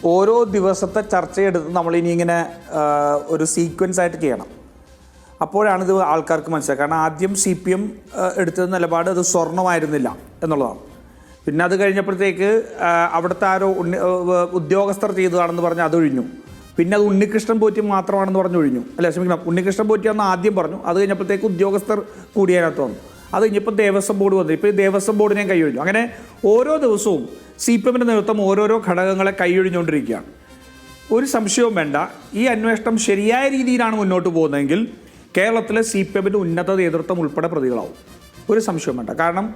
ഓരോ ദിവസത്തെ ചർച്ചയെടുത്ത് നമ്മളിനി ഇങ്ങനെ ഒരു സീക്വൻസ് ആയിട്ട് ചെയ്യണം. അപ്പോഴാണ് ഇത് ആൾക്കാർക്ക് മനസ്സിലാക്കുക. കാരണം ആദ്യം CPM എടുത്ത നിലപാട് അത് സ്വർണ്ണമായിരുന്നില്ല എന്നുള്ളതാണ്. പിന്നെ അത് കഴിഞ്ഞപ്പോഴത്തേക്ക് അവിടുത്തെ ആരോ ഉദ്യോഗസ്ഥർ ചെയ്തതാണെന്ന് പറഞ്ഞ് അതൊഴിഞ്ഞു. പിന്നെ അത് ഉണ്ണികൃഷ്ണൻ പോറ്റി മാത്രമാണെന്ന് പറഞ്ഞ് ഒഴിഞ്ഞു. അല്ല, ക്ഷമിക്കണം, ഉണ്ണികൃഷ്ണൻ പോറ്റിയാണെന്ന് ആദ്യം പറഞ്ഞു. അത് കഴിഞ്ഞപ്പോഴത്തേക്ക് ഉദ്യോഗസ്ഥർ കൂടിയതിനകത്ത് വന്നു. അത് കഴിഞ്ഞപ്പോൾ ദേവസ്വം ബോർഡ് വന്നു. ഇപ്പോൾ ദേവസ്വം ബോർഡിനെയും കൈയൊഴിഞ്ഞു. അങ്ങനെ ഓരോ ദിവസവും CPMൻ്റെ നേതൃത്വം ഓരോരോ ഘടകങ്ങളെ കൈയൊഴിഞ്ഞുകൊണ്ടിരിക്കുകയാണ്. ഒരു സംശയവും വേണ്ട, ഈ അന്വേഷണം ശരിയായ രീതിയിലാണ് മുന്നോട്ട് പോകുന്നതെങ്കിൽ കേരളത്തിലെ CPMൻ്റെ ഉന്നത നേതൃത്വം ഉൾപ്പെടെ പ്രതികളാവും. ഒരു സംശയവും വേണ്ട. കാരണം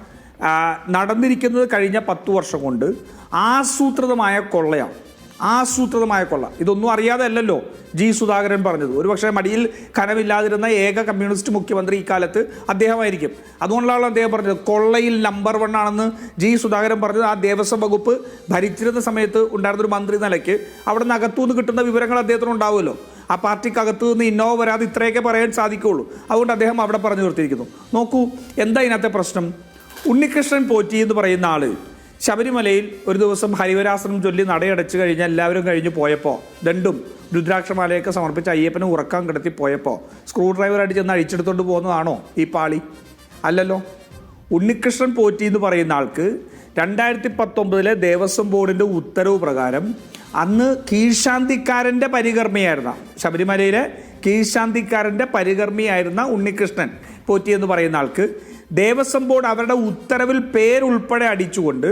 നടന്നിരിക്കുന്നത് കഴിഞ്ഞ 10 വർഷം കൊണ്ട് ആസൂത്രിതമായ കൊള്ളയാണ്. ആസൂത്രിതമായ കൊള്ള. ഇതൊന്നും അറിയാതെ അല്ലല്ലോ G. സുധാകരൻ പറഞ്ഞത്. ഒരുപക്ഷെ മടിയിൽ കനമില്ലാതിരുന്ന ഏക കമ്മ്യൂണിസ്റ്റ് മുഖ്യമന്ത്രി ഇക്കാലത്ത് അദ്ദേഹമായിരിക്കും. അതുകൊണ്ടാണ് അദ്ദേഹം പറഞ്ഞത് കൊള്ളയിൽ നമ്പർ 1 ആണെന്ന് G. സുധാകരൻ പറഞ്ഞത്. ആ ദേവസ്വം വകുപ്പ് ഭരിച്ചിരുന്ന സമയത്ത് ഉണ്ടായിരുന്നൊരു മന്ത്രി നിലയ്ക്ക് അവിടെ നിന്ന് അകത്തുനിന്ന് കിട്ടുന്ന വിവരങ്ങൾ അദ്ദേഹത്തിന് ഉണ്ടാവുമല്ലോ. ആ പാർട്ടിക്കകത്തു നിന്ന് ഇന്നോവ വരാതെ ഇത്രയൊക്കെ പറയാൻ സാധിക്കുകയുള്ളൂ. അതുകൊണ്ട് അദ്ദേഹം അവിടെ പറഞ്ഞു നിർത്തിയിരിക്കുന്നു. നോക്കൂ, എന്താ ഇതിനകത്തെ പ്രശ്നം? ഉണ്ണികൃഷ്ണൻ പോറ്റി എന്ന് പറയുന്ന ആള് ശബരിമലയിൽ ഒരു ദിവസം ഹരിവരാസനം ചൊല്ലി നടയടച്ചു കഴിഞ്ഞാൽ എല്ലാവരും കഴിഞ്ഞ് പോയപ്പോൾ ദണ്ടും രുദ്രാക്ഷമാലയൊക്കെ സമർപ്പിച്ച് അയ്യപ്പനെ ഉറക്കാൻ കിടത്തി പോയപ്പോൾ സ്ക്രൂ ഡ്രൈവറായിട്ട് ചെന്ന് അഴിച്ചെടുത്തോണ്ട് പോകുന്നതാണോ ഈ പാളി? അല്ലല്ലോ. ഉണ്ണികൃഷ്ണൻ പോറ്റി എന്ന് പറയുന്ന ആൾക്ക് 2019 ദേവസ്വം ബോർഡിൻ്റെ ഉത്തരവ് പ്രകാരം അന്ന് കീഴ്ശാന്തിക്കാരൻ്റെ പരികർമ്മിയായിരുന്ന, ശബരിമലയിലെ കീഴ്ശാന്തിക്കാരൻ്റെ പരികർമ്മിയായിരുന്ന ഉണ്ണികൃഷ്ണൻ പോറ്റി എന്ന് പറയുന്ന ആൾക്ക് ദേവസ്വം ബോർഡ് അവരുടെ ഉത്തരവിൽ പേരുൾപ്പെടെ അടിച്ചുകൊണ്ട്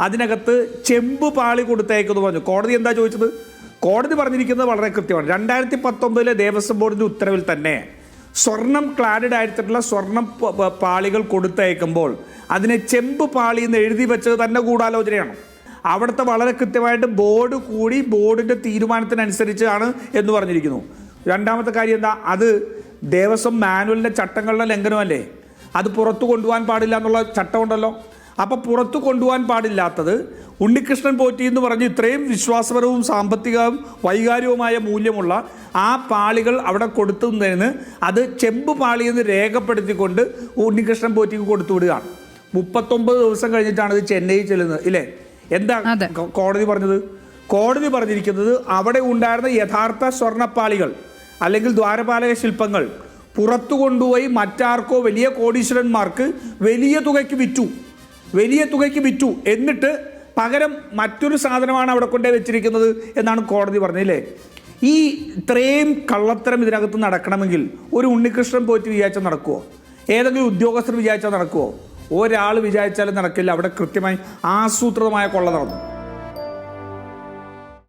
അതിനകത്ത് ചെമ്പ് പാളി കൊടുത്തേക്കെന്ന് പറഞ്ഞു. കോടതി എന്താ ചോദിച്ചത്? കോടതി പറഞ്ഞിരിക്കുന്നത് വളരെ കൃത്യമാണ്. 2019 ദേവസ്വം ബോർഡിൻ്റെ ഉത്തരവിൽ തന്നെ സ്വർണം ക്ലാഡഡ് ആയിട്ടുള്ള സ്വർണം പാളികൾ കൊടുത്തയക്കുമ്പോൾ അതിനെ ചെമ്പ് പാളി എന്ന് എഴുതി വെച്ചത് തന്നെ ഗൂഢാലോചനയാണ്. അവിടുത്തെ വളരെ കൃത്യമായിട്ട് ബോർഡ് കൂടി ബോർഡിൻ്റെ തീരുമാനത്തിനനുസരിച്ചാണ് എന്ന് പറഞ്ഞിരിക്കുന്നു. രണ്ടാമത്തെ കാര്യം എന്താ? അത് ദേവസ്വം മാനുവലിൻ്റെ ചട്ടങ്ങളുടെ ലംഘനമല്ലേ? അത് പുറത്തു കൊണ്ടുപോകാൻ പാടില്ല എന്നുള്ള ചട്ടമുണ്ടല്ലോ. അപ്പോൾ പുറത്തു കൊണ്ടുപോകാൻ പാടില്ലാത്തത് ഉണ്ണികൃഷ്ണൻ പോറ്റി എന്ന് പറഞ്ഞ് ഇത്രയും വിശ്വാസപരവും സാമ്പത്തികവും വൈകാരികവുമായ മൂല്യമുള്ള ആ പാളികൾ അവിടെ കൊടുത്തുന്നതിന് അത് ചെമ്പ് പാളി എന്ന് രേഖപ്പെടുത്തിക്കൊണ്ട് ഉണ്ണികൃഷ്ണൻ പോറ്റിക്ക് കൊടുത്തു വിടുകയാണ്. 39 ദിവസം കഴിഞ്ഞിട്ടാണ് ഇത് ചെന്നൈ ചെല്ലുന്നത്, ഇല്ലേ? എന്താ കോടതി പറഞ്ഞത്? കോടതി പറഞ്ഞിരിക്കുന്നത് അവിടെ ഉണ്ടായിരുന്ന യഥാർത്ഥ സ്വർണ്ണപ്പാളികൾ അല്ലെങ്കിൽ ദ്വാരപാലക ശില്പങ്ങൾ പുറത്തു കൊണ്ടുപോയി മറ്റാർക്കോ വലിയ കോടീശ്വരന്മാർക്ക് വലിയ തുകയ്ക്ക് വിറ്റു. എന്നിട്ട് പകരം മറ്റൊരു സാധനമാണ് അവിടെ കൊണ്ടേ വെച്ചിരിക്കുന്നത് എന്നാണ് കോടതി പറഞ്ഞില്ലേ? ഈ ഇത്രയും കള്ളത്തരം ഇതിനകത്ത് നടക്കണമെങ്കിൽ ഒരു ഉണ്ണികൃഷ്ണൻ പോയിട്ട് വിചാരിച്ചാൽ നടക്കുമോ? ഏതെങ്കിലും ഉദ്യോഗസ്ഥർ വിചാരിച്ചാൽ നടക്കുമോ? ഒരാൾ വിചാരിച്ചാലും നടക്കില്ല. അവിടെ കൃത്യമായി ആസൂത്രിതമായ കൊള്ള നടന്നു.